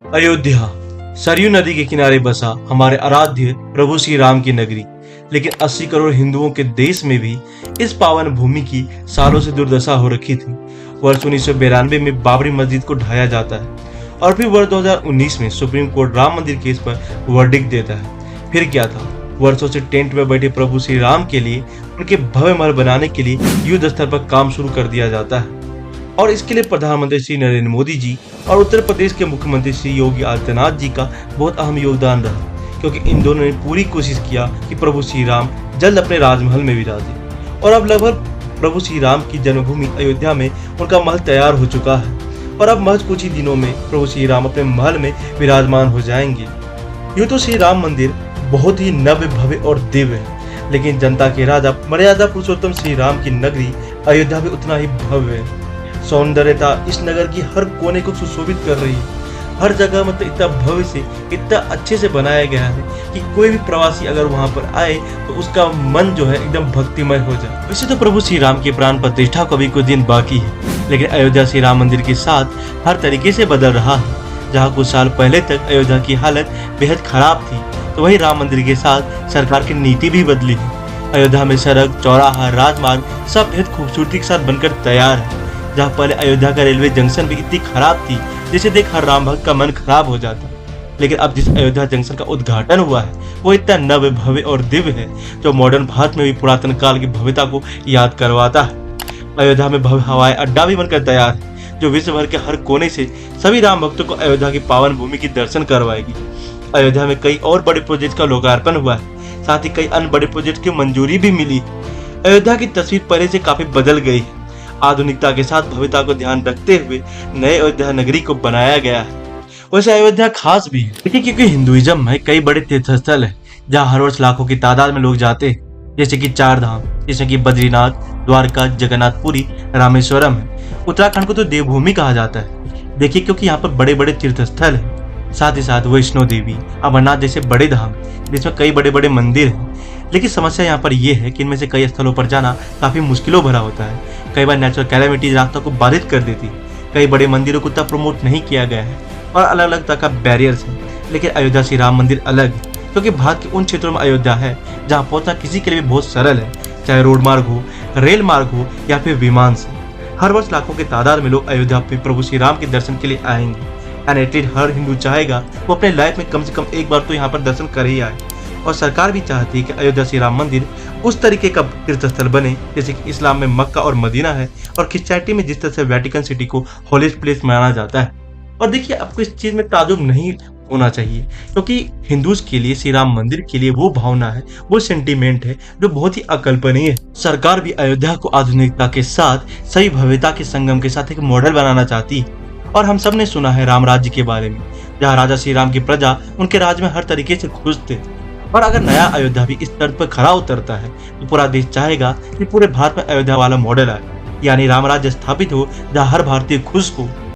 अयोध्या सरयू नदी के किनारे बसा हमारे आराध्य प्रभु श्री राम की नगरी। लेकिन 80 करोड़ हिंदुओं के देश में भी इस पावन भूमि की सालों से दुर्दशा हो रखी थी। वर्ष 1992 में बाबरी मस्जिद को ढाया जाता है और फिर वर्ष 2019 में सुप्रीम कोर्ट राम मंदिर केस पर वर्डिक्ट देता है। फिर क्या था, वर्षों से टेंट में बैठे प्रभु श्री राम के लिए उनके भव्य महल बनाने के लिए युद्ध स्तर पर काम शुरू कर दिया जाता है और इसके लिए प्रधानमंत्री श्री नरेंद्र मोदी जी और उत्तर प्रदेश के मुख्यमंत्री श्री योगी आदित्यनाथ जी का बहुत अहम योगदान रहा, क्योंकि इन दोनों ने पूरी कोशिश किया कि प्रभु श्री राम जल्द अपने राजमहल में विराजें। और अब लगभग प्रभु श्री राम की जन्मभूमि अयोध्या में उनका महल तैयार हो चुका है और अब महज कुछ ही दिनों में प्रभु श्री राम अपने महल में विराजमान हो जाएंगे। यूँ तो श्री राम मंदिर बहुत ही नव्य भव्य और दिव्य है, लेकिन जनता के राजा मर्यादा पुरुषोत्तम श्री राम की नगरी अयोध्या भी उतना ही भव्य है। सौंदर्यता इस नगर की हर कोने को सुशोभित कर रही है। हर जगह मतलब इतना भव्य से इतना अच्छे से बनाया गया है कि कोई भी प्रवासी अगर वहां पर आए तो उसका मन जो है एकदम भक्तिमय हो जाए। वैसे तो प्रभु श्री राम की प्राण प्रतिष्ठा को भी कुछ दिन बाकी है, लेकिन अयोध्या श्री राम मंदिर के साथ हर तरीके से बदल रहा है। जहाँ कुछ साल पहले तक अयोध्या की हालत बेहद खराब थी, तो वही राम मंदिर के साथ सरकार की नीति भी बदली है। अयोध्या में सड़क, चौराहा, राजमार्ग सब बेहद खूबसूरती के साथ बनकर तैयार है। जहाँ पहले अयोध्या का रेलवे जंक्शन भी इतनी खराब थी जिसे देख हर राम भक्त का मन खराब हो जाता, लेकिन अब जिस अयोध्या जंक्शन का उद्घाटन हुआ है वो इतना नव्य भव्य और दिव्य है जो मॉडर्न भारत में भी पुरातन काल की भव्यता को याद करवाता है। अयोध्या में भव्य हवाई अड्डा भी बनकर तैयार है जो विश्व भर के हर कोने से सभी राम भक्तों को अयोध्या की पावन भूमि की दर्शन करवाएगी। अयोध्या में कई और बड़े प्रोजेक्ट का लोकार्पण हुआ है, साथ ही कई अन्य बड़े प्रोजेक्ट की मंजूरी भी मिली। अयोध्या की तस्वीर पहले से काफी बदल गई है। आधुनिकता के साथ भव्यता को ध्यान रखते हुए नए अयोध्या नगरी को बनाया गया है। वैसे अयोध्या खास भी है, देखिए, क्योंकि हिंदुइज्म में कई बड़े तीर्थस्थल है जहाँ हर वर्ष लाखों की तादाद में लोग जाते हैं, जैसे कि 4 धाम, जैसे कि बद्रीनाथ, द्वारका, जगन्नाथपुरी, रामेश्वरम है। उत्तराखंड को तो देवभूमि कहा जाता है, देखिए, क्योंकि यहाँ पर बड़े बड़े तीर्थस्थल है। साथ ही साथ वैष्णो देवी, अमरनाथ जैसे बड़े धाम जिसमें कई बड़े बड़े मंदिर हैं। लेकिन समस्या यहाँ पर यह है कि इनमें से कई स्थलों पर जाना काफी मुश्किलों भरा होता है। कई बार नेचुरल कैलेमिटीज रास्ता को बाधित कर देती है। कई बड़े मंदिरों को तब प्रमोट नहीं किया गया है और अलग अलग तरह का बैरियर्स है। लेकिन अयोध्या श्री राम मंदिर अलग है, क्योंकि भारत के उन क्षेत्रों में अयोध्या है जहाँ पहुंचना किसी के लिए भी बहुत सरल है, चाहे रोड मार्ग हो, रेल मार्ग हो या फिर विमान से। हर वर्ष लाखों की तादाद में लोग अयोध्या में प्रभु श्री राम के दर्शन के लिए आएंगे। एंड एटलीस्ट हर हिंदू चाहेगा वो अपने लाइफ में कम से कम एक बार तो यहाँ पर दर्शन कर ही आए। और सरकार भी चाहती है कि अयोध्या श्री राम मंदिर उस तरीके का तीर्थस्थल बने जैसे कि इस्लाम में मक्का और मदीना है और क्रिश्चियनिटी में जिस तरह से वेटिकन सिटी को होलीस्ट प्लेस माना जाता है। और देखिए, आपको इस चीज में ताजुब नहीं होना चाहिए, क्योंकि हिंदूज के लिए श्री राम मंदिर के लिए वो भावना है, वो सेंटीमेंट है जो बहुत ही अकल्पनीय है। सरकार भी अयोध्या को आधुनिकता के साथ सही भव्यता के संगम के साथ एक मॉडल बनाना चाहती है। और हम सब ने सुना है राम राज्य के बारे में, जहाँ राजा श्री राम की प्रजा उनके राज्य में हर तरीके से खुश थे। और अगर नया अयोध्या भी इस तर्ज पर खरा उतरता है तो पूरा देश चाहेगा कि पूरे भारत में अयोध्या वाला मॉडल आए, यानी राम राज्य स्थापित हो जहाँ हर भारतीय खुश हो।